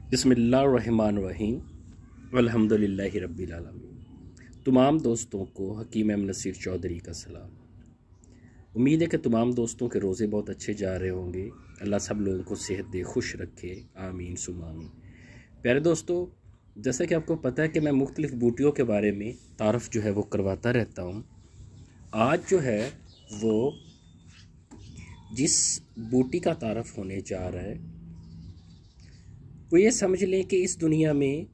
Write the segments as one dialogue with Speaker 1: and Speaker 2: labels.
Speaker 1: बिस्मिल्लाहिर्रहमानिर्रहीम अल्हम्दुलिल्लाहि रब्बिल आलमीन। तमाम दोस्तों को हकीम एम नसीर चौधरी का सलाम। उम्मीद है कि तमाम दोस्तों के रोज़े बहुत अच्छे जा रहे होंगे। अल्लाह सब लोगों को सेहत दे, खुश रखे, आमीन सुम आमीन। प्यारे दोस्तों, जैसा कि आपको पता है कि मैं मुख्तलिफ़ बूटियों के बारे में तारफ़ जो है वो करवाता रहता हूँ। आज जो है वो जिस बूटी का तारफ़ होने जा रहा है वो ये समझ लें कि इस दुनिया में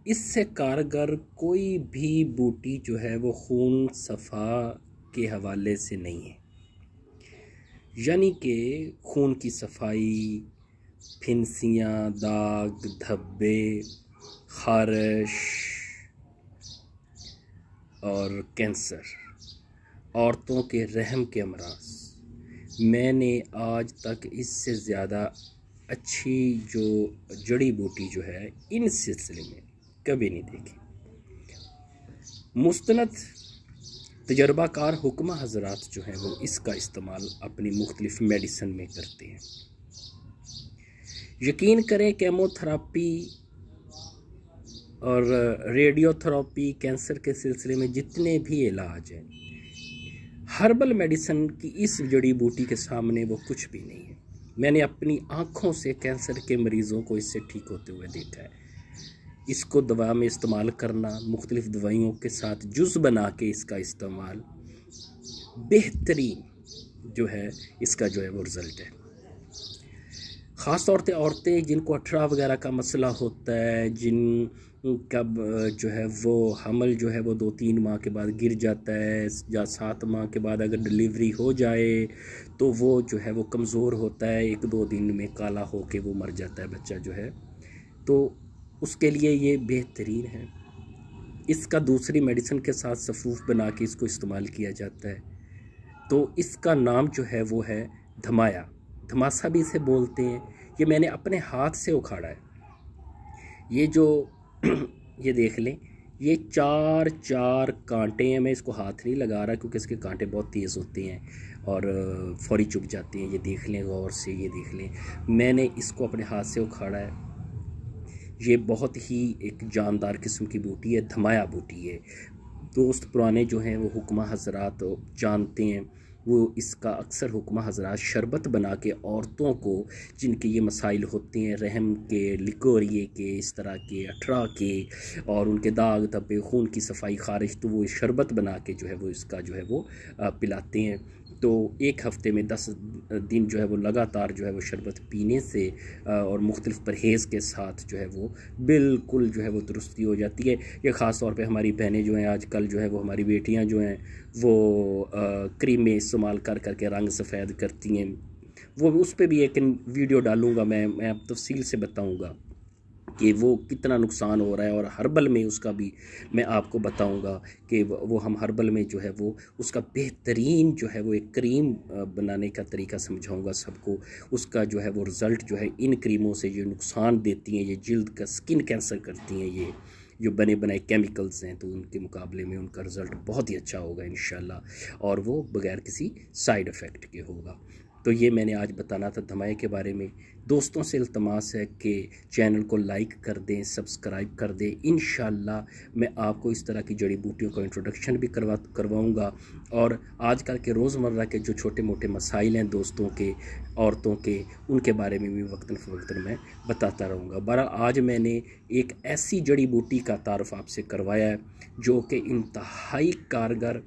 Speaker 1: इससे कारगर कोई भी बूटी जो है वो खून सफ़ा के हवाले से नहीं है। यानी कि खून की सफाई, फिंसियाँ, दाग धब्बे, खारिश और कैंसर, औरतों के रहम के अमराज, मैंने आज तक इससे ज़्यादा अच्छी जो जड़ी बूटी जो है इन सिलसिले में कभी नहीं देखी। मुस्तनद तजर्बाकार हुक्मा हजरात जो हैं वो इसका इस्तेमाल अपनी मुख्तलिफ मेडिसिन में करते हैं। यकीन करें, केमोथेरापी और रेडियोथेरापी, कैंसर के सिलसिले में जितने भी इलाज हैं, हर्बल मेडिसिन की इस जड़ी बूटी के सामने वो कुछ भी नहीं है। मैंने अपनी आँखों से कैंसर के मरीज़ों को इससे ठीक होते हुए देखा है। इसको दवा में इस्तेमाल करना, मुख्तलिफ़ दवाइयों के साथ जुज़ बना के इसका इस्तेमाल, बेहतरीन जो है इसका जो है वो रिज़ल्ट है। ख़ास तौर पे औरतें जिनको अठरा वगैरह का मसला होता है, जिन कब जो है वो हमल जो है वो 2-3 माह के बाद गिर जाता है, या 7 माह के बाद अगर डिलीवरी हो जाए तो वो जो है वो कमज़ोर होता है, 1-2 दिन में काला हो के वो मर जाता है बच्चा जो है, तो उसके लिए ये बेहतरीन है। इसका दूसरी मेडिसिन के साथ सफूफ बना के इसको इस्तेमाल किया जाता है। तो इसका नाम जो है वो है धमाया, धमासा भी इसे बोलते हैं। ये मैंने अपने हाथ से उखाड़ा है। ये जो ये देख लें, ये 4 कांटे हैं। मैं इसको हाथ नहीं लगा रहा क्योंकि इसके कांटे बहुत तेज़ होते हैं और फौरी चुभ जाते हैं। ये देख लें गौर से, ये देख लें, मैंने इसको अपने हाथ से उखाड़ा है। ये बहुत ही एक जानदार किस्म की बूटी है, धमाया बूटी है। दोस्त पुराने जो हैं वो हुक्मा हजरात जानते हैं, वो इसका अक्सर हुक्मा हजरात शरबत बना के औरतों को जिनके ये मसाइल होते हैं, रहम के, लिकोरिए के, इस तरह के, अठरा के, और उनके दाग धब्बे, खून की सफाई, खारिश, तो वो शरबत बना के जो है वो इसका जो है वो पिलाते हैं। तो एक हफ़्ते में 10 दिन जो है वो लगातार जो है वो शरबत पीने से और मुख्तलिफ़ परहेज़ के साथ जो है वो बिल्कुल जो है वो दुरुस्ती हो जाती है। ये ख़ास तौर पे हमारी बहनें जो हैं आजकल जो है वो, हमारी बेटियां जो हैं वो क्रीमें इस्तेमाल कर कर के रंग सफ़ेद करती हैं। वो उस पर भी एक वीडियो डालूँगा, मैं अब तफसील से बताऊँगा कि वो कितना नुकसान हो रहा है, और हर्बल में उसका भी मैं आपको बताऊंगा कि वो हम हर्बल में जो है वो उसका बेहतरीन जो है वो एक क्रीम बनाने का तरीका समझाऊंगा सबको। उसका जो है वो रिज़ल्ट जो है इन क्रीमों से जो नुकसान देती हैं, ये जिल्द का स्किन कैंसर करती हैं, ये जो बने बनाए केमिकल्स हैं, तो उनके मुकाबले में उनका रिज़ल्ट बहुत ही अच्छा होगा इंशाल्लाह, और वो बग़ैर किसी साइड इफ़ेक्ट के होगा। तो ये मैंने आज बताना था धमाए के बारे में। दोस्तों से इल्तमास है कि चैनल को लाइक कर दें, सब्सक्राइब कर दें। इंशाल्लाह मैं आपको इस तरह की जड़ी बूटियों का इंट्रोडक्शन भी करवाऊँगा, और आजकल के रोज़मर्रा के जो छोटे मोटे मसाइल हैं दोस्तों के, औरतों के, उनके बारे में भी वक्तन फ़वक्तन मैं बताता रहूँगा। बहरहाल आज मैंने एक ऐसी जड़ी बूटी का तारुफ़ आपसे करवाया है जो कि इंतहाई कारगर,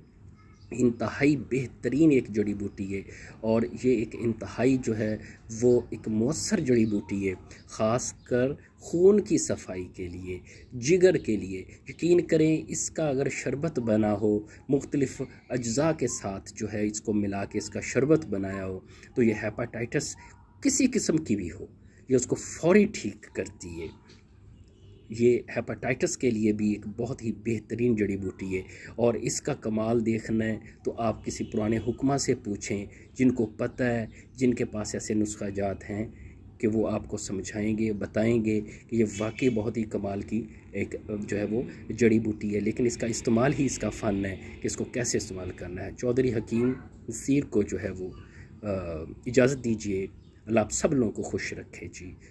Speaker 1: इंतहाई बेहतरीन एक जड़ी बूटी है, और ये एक इंतहाई जो है वो एक मौसर जड़ी बूटी है, ख़ास कर खून की सफाई के लिए, जिगर के लिए। यकीन करें, इसका अगर शरबत बना हो, मुख्तलिफ़ अज्जा के साथ जो है इसको मिला के इसका शरबत बनाया हो, तो ये हेपाटाइटिस किसी किस्म की भी हो, ये उसको फौरी ठीक करती है। ये हेपाटाइटिस के लिए भी एक बहुत ही बेहतरीन जड़ी बूटी है, और इसका कमाल देखना है तो आप किसी पुराने हुक्मा से पूछें जिनको पता है, जिनके पास ऐसे नुस्खा जात हैं, कि वो आपको समझाएंगे, बताएंगे कि ये वाकई बहुत ही कमाल की एक जो है वो जड़ी बूटी है। लेकिन इसका इस्तेमाल ही इसका फ़न है कि इसको कैसे इस्तेमाल करना है। चौधरी हकीम नसीर को जो है वो इजाज़त दीजिए। अल्लाह आप सब लोगों को खुश रखे जी।